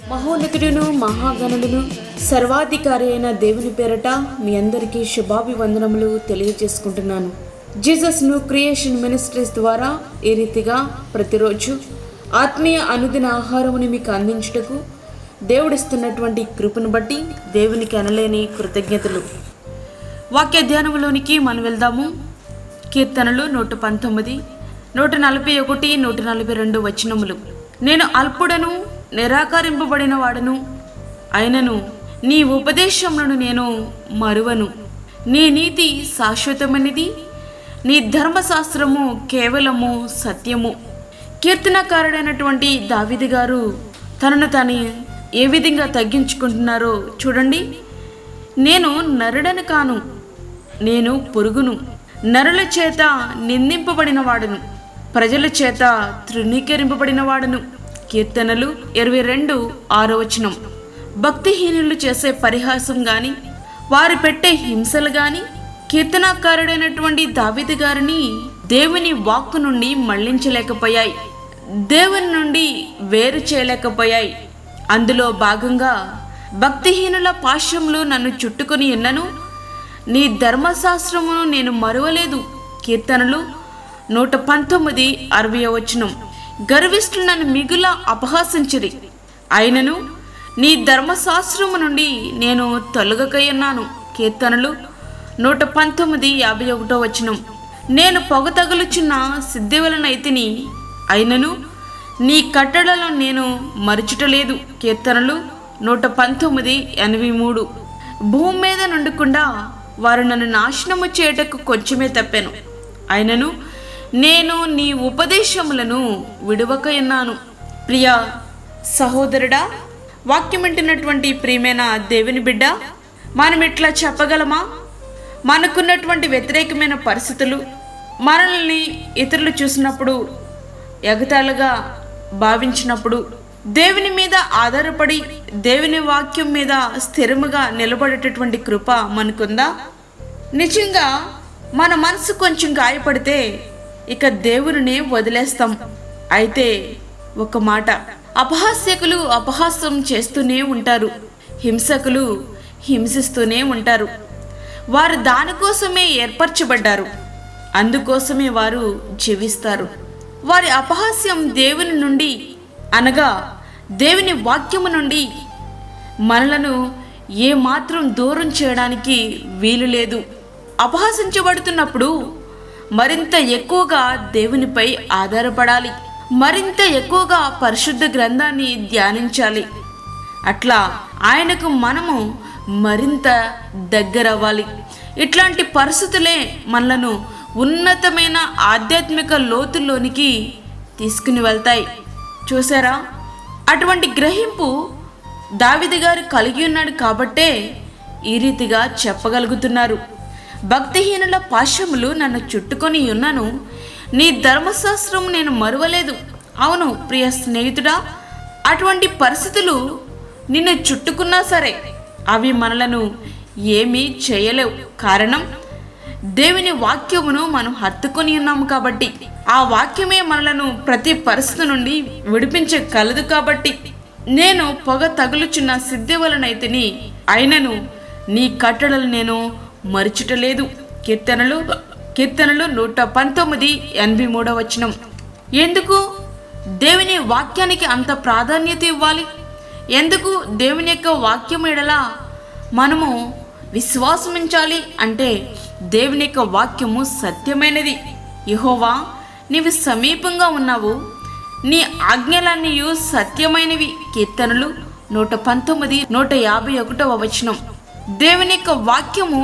మహోన్నతుడును మహాగణుడును సర్వాధికారి అయిన దేవుని పేరట మీ అందరికీ శుభాభివందనములు తెలియజేసుకుంటున్నాను. జీసస్ న్యూ క్రియేషన్ మినిస్ట్రీస్ ద్వారా ఈ రీతిగా ప్రతిరోజు ఆత్మీయ అనుదిన ఆహారముని మీకు అందించుటకు దేవుడిస్తున్నటువంటి కృపను బట్టి దేవునికి అనలేని కృతజ్ఞతలు. వాక్య ధ్యానంలోనికి మనం వెళ్దాము. కీర్తనలు 119, 141, 142 వచనములు. నేను అల్పుడను, నిరాకరింపబడిన వాడను అయినను నీ ఉపదేశములను నేను మరువను. నీ నీతి శాశ్వతమైనది, నీ ధర్మశాస్త్రము కేవలము సత్యము. కీర్తనకారుడైనటువంటి దావీదు గారు తనను తాను ఏ విధంగా తగ్గించుకుంటున్నారో చూడండి. నేను నరుడను కాను, నేను పురుగును, నరుల చేత నిందింపబడిన వాడను, ప్రజల చేత తృణీకరింపబడిన వాడను. కీర్తనలు 22:6. భక్తిహీనులు చేసే పరిహాసం గాని, వారు పెట్టే హింసలు గాని కీర్తనాకారుడైనటువంటి దావీదు గారిని దేవుని వాక్కు నుండి మళ్లించలేకపోయాయి, దేవుని నుండి వేరు చేయలేకపోయాయి. అందులో భాగంగా భక్తిహీనుల పాశములు నన్ను చుట్టుకొని ఉన్నను, నీ ధర్మశాస్త్రమును నేను మరువలేదు. కీర్తనలు 119:60. గర్విష్ఠులు నన్ను మిగుల అపహాసించిరి, అయినను నీ ధర్మశాస్త్రము నుండి నేను తొలగకయున్నాను. కీర్తనలు 119:51. నేను పొగ తగులుచున్న సిద్ధివలనైతిని, అయినను నీ కట్టడలను నేను మరచుటలేదు. కీర్తనలు 119:83. భూమి మీద నుండకుండా వారు నన్ను నాశనము చేయటకు కొంచెమే తప్పాను, అయినను నేను నీ ఉపదేశములను విడువకయున్నాను. ప్రియ సహోదరుడా, వాక్యం వింటున్నటువంటి ప్రియమైన దేవుని బిడ్డ, మనం ఇట్లా చెప్పగలమా? మనకున్నటువంటి వ్యతిరేకమైన పరిస్థితులు మనల్ని ఇతరులు చూసినప్పుడు, ఎగతాళిగా భావించినప్పుడు దేవుని మీద ఆధారపడి దేవుని వాక్యం మీద స్థిరముగా నిలబడేటటువంటి కృప మనకుందా? నిజంగా మన మనసు కొంచెం గాయపడితే ఇక దేవుని వదిలేస్తాం. అయితే ఒక మాట, అపహాస్యకులు అపహాస్యం చేస్తూనే ఉంటారు, హింసకులు హింసిస్తూనే ఉంటారు. వారు దానికోసమే ఏర్పరచబడ్డారు, అందుకోసమే వారు జీవిస్తారు. వారి అపహాస్యం దేవుని నుండి, అనగా దేవుని వాక్యము నుండి మనలను ఏమాత్రం దూరం చేయడానికి వీలు లేదు. అపహసించబడుతున్నప్పుడు మరింత ఎక్కువగా దేవునిపై ఆధారపడాలి, మరింత ఎక్కువగా పరిశుద్ధ గ్రంథాన్ని ధ్యానించాలి. అట్లా ఆయనకు మనము మరింత దగ్గరవ్వాలి. ఇట్లాంటి పరిస్థితులే మనలను ఉన్నతమైన ఆధ్యాత్మిక లోతుల్లోనికి తీసుకుని వెళ్తాయి. చూసారా, అటువంటి గ్రహింపు దావీదు గారు కలిగి ఉన్నాడు కాబట్టే ఈ రీతిగా చెప్పగలుగుతున్నారు. భక్తిహీనుల పాశములు నన్ను చుట్టుకొని ఉన్నాను, నీ ధర్మశాస్త్రం నేను మరువలేదు. అవును ప్రియ స్నేహితుడా, అటువంటి పరిస్థితులు నిన్ను చుట్టుకున్నా సరే అవి మనలను ఏమీ చేయలేవు. కారణం, దేవుని వాక్యమును మనం హత్తుకొని ఉన్నాము కాబట్టి, ఆ వాక్యమే మనలను ప్రతి పరిస్థితి నుండి విడిపించగలదు కాబట్టి. నేను పొగ తగులుచున్న సిద్ధివలనైతిని, అయినను నీ కట్టడలు నేను మరచుటలేదు. కీర్తనలు 119:83. ఎందుకు దేవుని వాక్యానికి అంత ప్రాధాన్యత ఇవ్వాలి? ఎందుకు దేవుని యొక్క వాక్యం ఎడల మనము విశ్వాసమించాలి అంటే, దేవుని యొక్క వాక్యము సత్యమైనది. యెహోవా, నీవు సమీపంగా ఉన్నావు, నీ ఆజ్ఞలన్నీ సత్యమైనవి. కీర్తనలు 119, 151. దేవుని యొక్క వాక్యము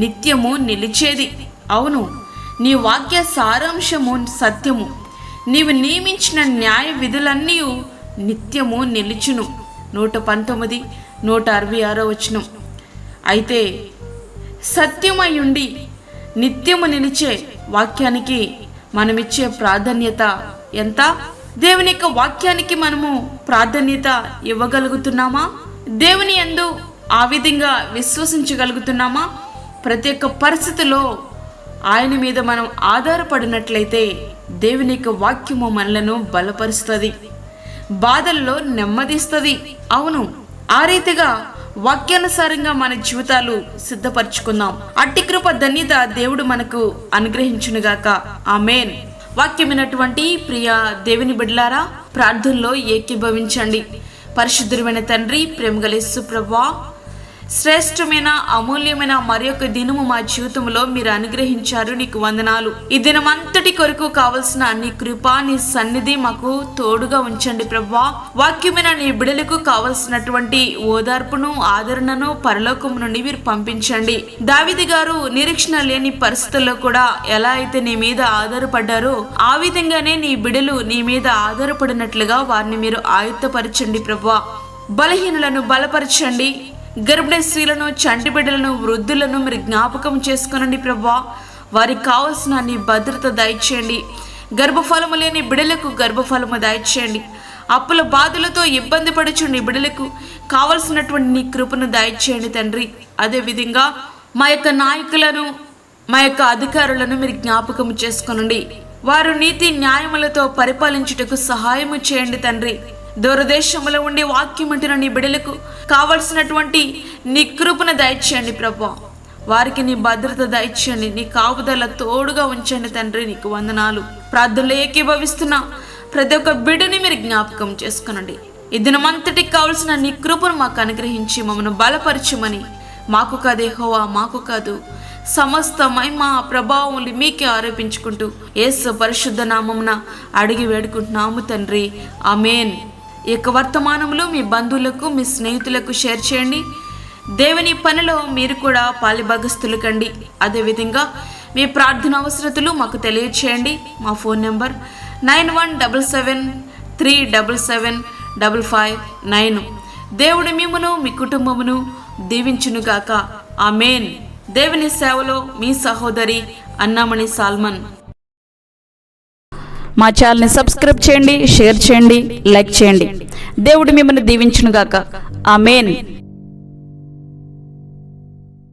నిత్యము నిలిచేది. అవును, నీ వాక్య సారాంశము సత్యము. నీవు నియమించిన న్యాయ విధులన్నీ నిత్యము నిలుచును. 119, 166. అయితే సత్యమై ఉండి నిత్యము నిలిచే వాక్యానికి మనమిచ్చే ప్రాధాన్యత ఎంత? దేవుని యొక్క వాక్యానికి మనము ప్రాధాన్యత ఇవ్వగలుగుతున్నామా? దేవుని యందు ఆ విధంగా విశ్వసించగలుగుతున్నామా? ప్రతి ఒక్క పరిస్థితిలో ఆయన మీద మనం ఆధారపడినట్లయితే దేవుని యొక్క వాక్యము మనలను బలపరుస్తుంది. బాధల్లో నెమ్మదిస్తుంది. అవును, ఆ రీతిగా వాక్యానుసారంగా మన జీవితాలు సిద్ధపరచుకుందాం. అట్టి కృప ధన్యత దేవుడు మనకు అనుగ్రహించునుగాక. ఆమేన్. వాక్యమైనటువంటి ప్రియ దేవుని బిడ్డలారా, ప్రార్థనలో ఏకీభవించండి. పరిశుద్ధుడైన తండ్రి, ప్రేమగల యేసు ప్రభువా, శ్రేష్టమైన అమూల్యమైన మరి యొక్క దినము మా జీవితంలో మీరు అనుగ్రహించారు. నీకు వందనాలు. ఈ దినమంతటి కొరకు కావలసిన నీ కృప, నీ సన్నిధి మాకు తోడుగా ఉంచండి ప్రభువా. వాక్యమైన నీ బిడలకు కావలసినటువంటి ఓదార్పును, ఆదరణను పరలోకం నుండి మీరు పంపించండి. దావీదు గారు నిరీక్షణ లేని పరిస్థితుల్లో కూడా ఎలా అయితే నీ మీద ఆధారపడ్డారో ఆ విధంగానే నీ బిడలు నీ మీద ఆధారపడినట్లుగా వారిని మీరు ఆయుత్తపరచండి ప్రభువా. బలహీనులను బలపరచండి. గర్భిణీ స్త్రీలను, చంటి బిడ్డలను, వృద్ధులను మీరు జ్ఞాపకం చేసుకునండి ప్రభువా. వారికి కావలసిన నీ భద్రత దయచేయండి. గర్భఫలము లేని బిడలకు గర్భఫలము దయచేయండి. అప్పుల బాధలతో ఇబ్బంది పడుచుండి బిడలకు కావలసినటువంటి నీ కృపను దయచేయండి తండ్రి. అదేవిధంగా మా యొక్క నాయకులను, మా యొక్క అధికారులను మీరు జ్ఞాపకం చేసుకునండి. వారు నీతి న్యాయములతో పరిపాలించుటకు సహాయము చేయండి తండ్రి. దూరదేశంలో ఉండి వాక్యం అంటున్న నీ బిడలకు కావలసినటువంటి నీ కృపను దయచేయండి ప్రభువా. వారికి నీ భద్రత దయచేయండి. నీ కాపుదల తోడుగా ఉంచండి తండ్రి. నీకు వందనాలు. ప్రార్థనలో ఏకీభవిస్తున్న ప్రతి ఒక్క బిడ్డని మీరు జ్ఞాపకం చేసుకునండి. ఈ దినమంతటికి కావలసిన నీ కృపను మాకు అనుగ్రహించి మమ్మల్ని బలపరచమని, మాకు కాదు యెహోవా, మాకు కాదు, సమస్త మహిమ ప్రభావములు మీకే ఆరోపించుకుంటూ యేసు పరిశుద్ధ నామమున అడిగి వేడుకుంటున్నాము తండ్రి. ఆమేన్. ఈ యొక్క వర్తమానములు మీ బంధువులకు, మీ స్నేహితులకు షేర్ చేయండి. దేవుని పనిలో మీరు కూడా పాలిభాగస్తులు కండి. అదేవిధంగా మీ ప్రార్థన అవసరతలు మాకు తెలియచేయండి. మా ఫోన్ నెంబర్ 9177377559. దేవుడు మిమ్మును మీ కుటుంబమును దీవించునుగాక. ఆమేన్. దేవుని సేవలో మీ సహోదరి అన్నామణి సాల్మన్. మా ఛానల్ని సబ్స్క్రైబ్ చేయండి, షేర్ చేయండి, లైక్ చేయండి. దేవుడు మిమ్మల్ని దీవించునుగాక. ఆమేన్.